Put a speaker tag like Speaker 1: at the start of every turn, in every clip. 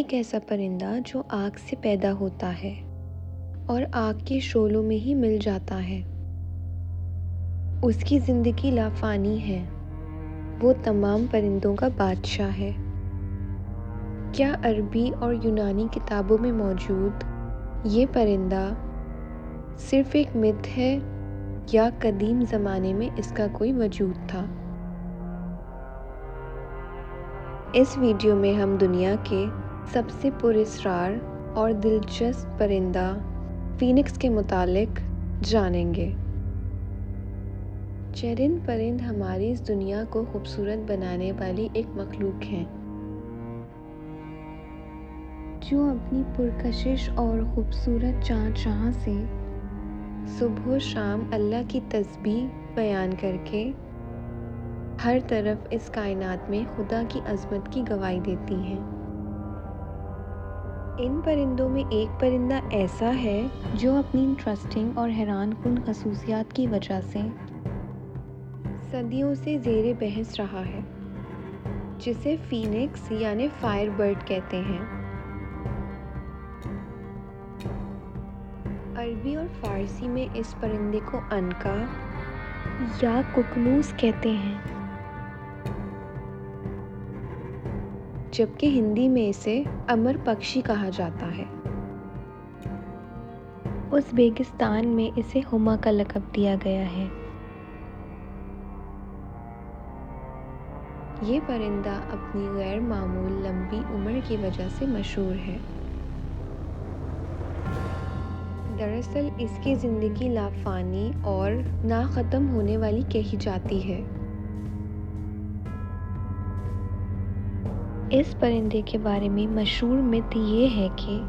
Speaker 1: एक ऐसा परिंदा जो आग से पैदा होता है और आग के शोलों में ही मिल जाता है। उसकी जिंदगी लाफानी है। वो तमाम परिंदों का बादशाह है। क्या अरबी और यूनानी किताबों में मौजूद ये परिंदा सिर्फ एक मिथ है या कदीम ज़माने में इसका कोई वजूद था? इस वीडियो में हम दुनिया के सबसे पुरस्कार और दिलचस्प परिंदा फीनिक्स के मुतालिक जानेंगे। चेरिन परिंद हमारी इस दुनिया को खूबसूरत बनाने वाली एक मखलूक है, जो अपनी पुरकशिश और खूबसूरत चाह से सुबह शाम अल्लाह की तस्बीह बयान करके हर तरफ इस कायनात में खुदा की अज़मत की गवाही देती हैं। इन परिंदों में एक परिंदा ऐसा है जो अपनी इंटरेस्टिंग और हैरानकुन खसूसियात की वजह से सदियों से ज़ेरे बहस रहा है, जिसे फीनिक्स यानी फायर बर्ड कहते हैं। अरबी और फारसी में इस परिंदे को अनका या कुकनूस कहते हैं, जबकि हिंदी में इसे अमर पक्षी कहा जाता है। उज़्बेकिस्तान में इसे हुमा का लक़ब दिया गया है। ये परिंदा अपनी गैर मामूल लंबी उम्र की वजह से मशहूर है। दरअसल इसकी ज़िंदगी लाफानी और ना ख़त्म होने वाली कही जाती है। इस परिंदे के बारे में मशहूर मिथ ये है कि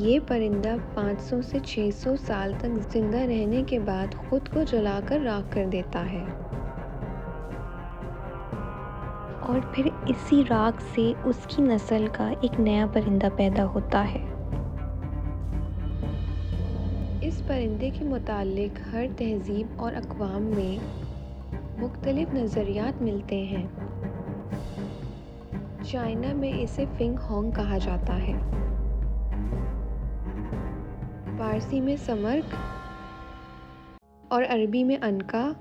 Speaker 1: ये परिंदा 500 से 600 साल तक जिंदा रहने के बाद खुद को जलाकर राख कर देता है और फिर इसी राख से उसकी नस्ल का एक नया परिंदा पैदा होता है। इस परिंदे के मुतालिक हर तहजीब और अक़वाम में मुख्तलिफ नज़रियात मिलते हैं। चाइना में इसे फिंग होंग कहा जाता है, फारसी में समर्क और अरबी में अनका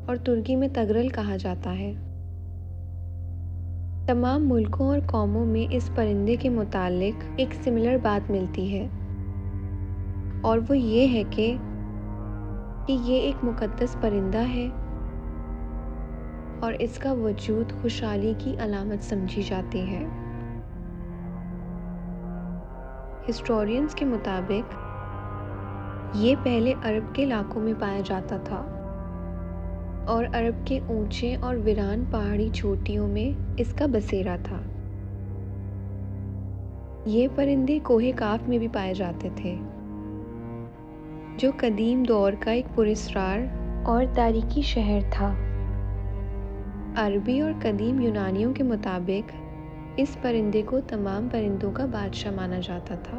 Speaker 1: और तुर्की में तगरल कहा जाता है। तमाम मुल्कों और कौमों में इस परिंदे के मुतालिक एक सिमिलर बात मिलती है, और वो ये है कि ये एक मुक़द्दस परिंदा है और इसका वजूद खुशहाली की अलामत समझी जाती है। हिस्टोरियंस के मुताबिक ये पहले अरब के इलाकों में पाया जाता था और अरब के ऊंचे और वीरान पहाड़ी चोटियों में इसका बसेरा था। ये परिंदे कोहे काफ में भी पाए जाते थे, जो कदीम दौर का एक पुरस्कार और तारीखी शहर था। अरबी और कदीम यूनानियों के मुताबिक इस परिंदे को तमाम परिंदों का बादशाह माना जाता था,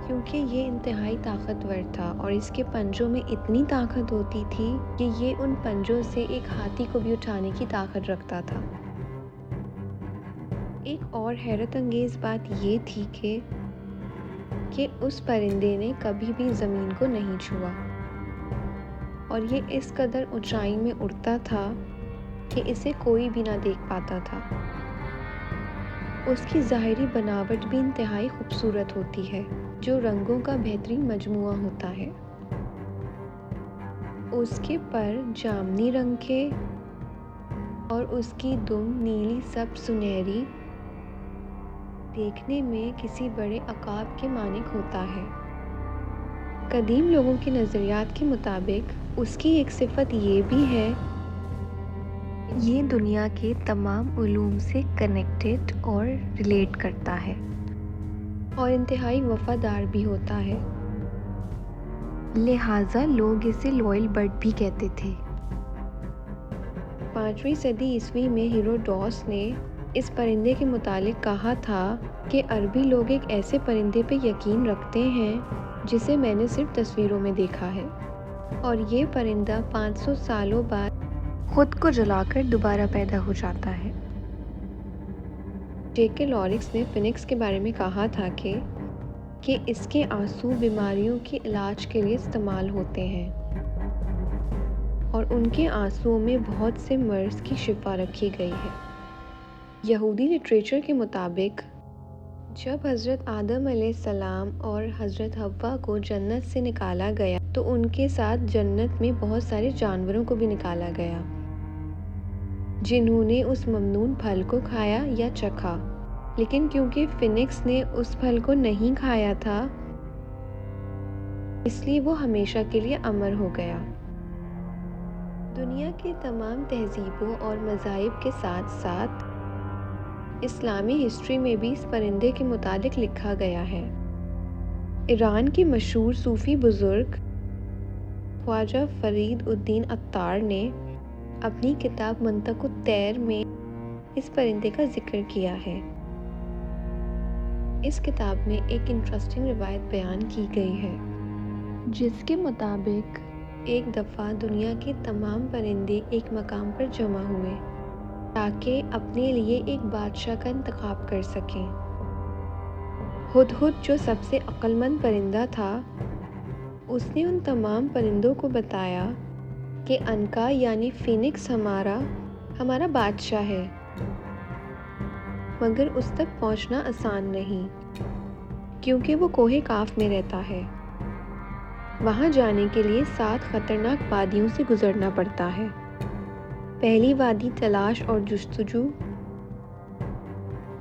Speaker 1: क्योंकि ये इंतहाई ताकतवर था और इसके पंजों में इतनी ताकत होती थी कि ये उन पंजों से एक हाथी को भी उठाने की ताकत रखता था। एक और हैरत अंगेज़ बात ये थी कि उस परिंदे ने कभी भी ज़मीन को नहीं छुआ और ये इस कदर ऊंचाई में उड़ता था कि इसे कोई भी ना देख पाता था। उसकी ज़ाहिरी बनावट भी इंतहाई खूबसूरत होती है, जो रंगों का बेहतरीन मजमुआ होता है। उसके पर जामनी रंग के और उसकी दुम नीली सब सुनहरी, देखने में किसी बड़े अकाब के मानिक होता है। कदीम लोगों के नज़रियात के मुताबिक उसकी एक सिफत ये भी है, ये दुनिया के तमाम उलूम से कनेक्टेड और रिलेट करता है और इंतहाई वफादार भी होता है, लिहाजा लोग इसे लॉयल बर्ड भी कहते थे। 5वीं सदी ईस्वी में हेरोडोटस ने इस परिंदे के मुतालिक कहा था कि अरबी लोग एक ऐसे परिंदे पे यकीन रखते हैं जिसे मैंने सिर्फ तस्वीरों में देखा है, और ये परिंदा 500 सालों बाद खुद को जलाकर दोबारा पैदा हो जाता है। जेके लॉरिक्स ने फिनिक्स के बारे में कहा था कि इसके आंसू बीमारियों के इलाज के लिए इस्तेमाल होते हैं और उनके आंसुओं में बहुत से मर्ज की शिफा रखी गई है। यहूदी लिटरेचर के मुताबिक जब हज़रत आदम अलैहिस्सलाम और हज़रत हव्वा को जन्नत से निकाला गया तो उनके साथ जन्नत में बहुत सारे जानवरों को भी निकाला गया जिन्होंने उस ममनून फल को खाया या चखा, लेकिन क्योंकि फिनिक्स ने उस फल को नहीं खाया था इसलिए वो हमेशा के लिए अमर हो गया। दुनिया के तमाम तहजीबों और मज़ाहिब के साथ साथ इस्लामी हिस्ट्री में भी इस परिंदे के मुतालिक लिखा गया है। ईरान के मशहूर सूफ़ी बुज़ुर्ग ख्वाजा फरीद उद्दीन अत्तार ने अपनी किताब मंतकुत तैर में इस परिंदे का जिक्र किया है। इस किताब में एक इंटरेस्टिंग रिवायत बयान की गई है जिसके मुताबिक एक दफ़ा दुनिया के तमाम परिंदे एक मकाम पर जमा हुए ताकि अपने लिए एक बादशाह का इंतखाब कर सकें। हुदहुद जो सबसे अक्लमंद परिंदा था उसने उन तमाम परिंदों को बताया कि अनका यानी फिनिक्स हमारा बादशाह है, मगर उस तक पहुंचना आसान नहीं क्योंकि वो कोहे काफ में रहता है। वहां जाने के लिए 7 खतरनाक वादियों से गुजरना पड़ता है। पहली वादी तलाश और जुस्तजू,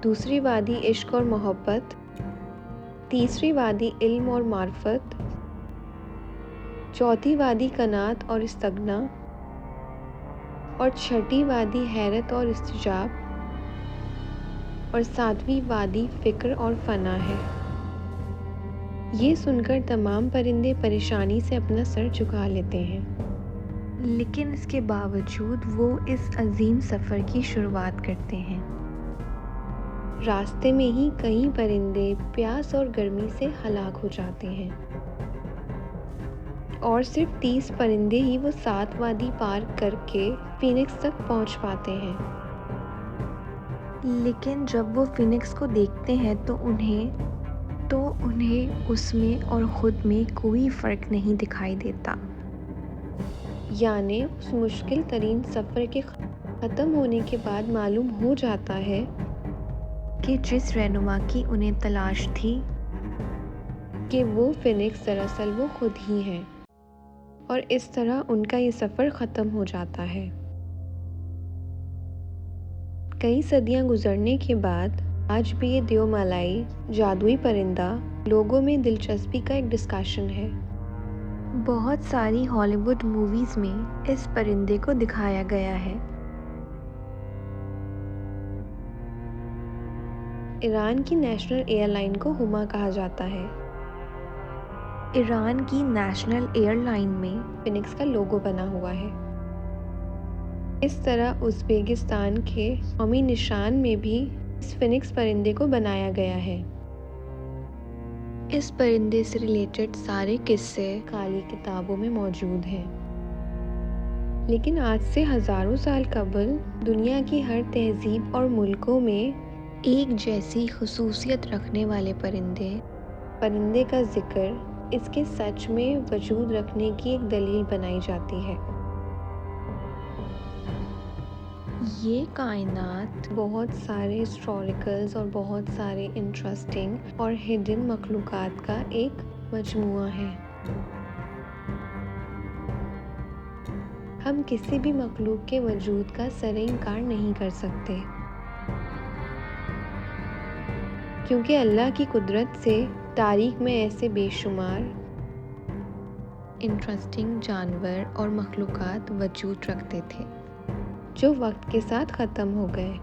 Speaker 1: दूसरी वादी इश्क और मोहब्बत, तीसरी वादी इल्म और मार्फत, चौथी वादी कनात और इस्तगना और छठी वादी हैरत और इस्तिजाब और 7वीं वादी फ़िक्र और फ़ना है। ये सुनकर तमाम परिंदे परेशानी से अपना सर झुका लेते हैं, लेकिन इसके बावजूद वो इस अजीम सफ़र की शुरुआत करते हैं। रास्ते में ही कई परिंदे प्यास और गर्मी से हलाक हो जाते हैं और सिर्फ 30 परिंदे ही वो 7 वादी पार करके फिनिक्स तक पहुंच पाते हैं। लेकिन जब वो फिनिक्स को देखते हैं तो उन्हें उसमें और ख़ुद में कोई फ़र्क नहीं दिखाई देता। यानी उस मुश्किल तरीन सफ़र के ख़त्म होने के बाद मालूम हो जाता है कि जिस रहनुमा की उन्हें तलाश थी कि वो फिनिक्स दरअसल वो खुद ही हैं, और इस तरह उनका ये सफ़र ख़त्म हो जाता है। कई सदियां गुजरने के बाद आज भी ये देओमालाई जादुई परिंदा लोगों में दिलचस्पी का एक डिस्कशन है। बहुत सारी हॉलीवुड मूवीज़ में इस परिंदे को दिखाया गया है। ईरान की नेशनल एयरलाइन को हुमा कहा जाता है। ईरान की नेशनल एयरलाइन में फिनिक्स का लोगो बना हुआ है। इस तरह उज़्बेकिस्तान के कौमी निशान में भी इस फिनिक्स परिंदे को बनाया गया है। इस परिंदे से रिलेटेड सारे किस्से काली किताबों में मौजूद हैं, लेकिन आज से हज़ारों साल कबल दुनिया की हर तहजीब और मुल्कों में एक जैसी खुसूसियत रखने वाले परिंदे का जिक्र इसके सच में वजूद रखने की एक दलील बनाई जाती है। ये कायनात बहुत सारे हिस्टोरिकल्स और बहुत सारे इंटरेस्टिंग और हिडन मखलूक़ात का एक मजमुआ है। हम किसी भी मखलूक के वजूद का सरे इनकार नहीं कर सकते, क्योंकि अल्लाह की कुदरत से तारीख में ऐसे बेशुमार इंटरेस्टिंग जानवर और मखलूक़ात वजूद रखते थे जो वक्त के साथ ख़त्म हो गए।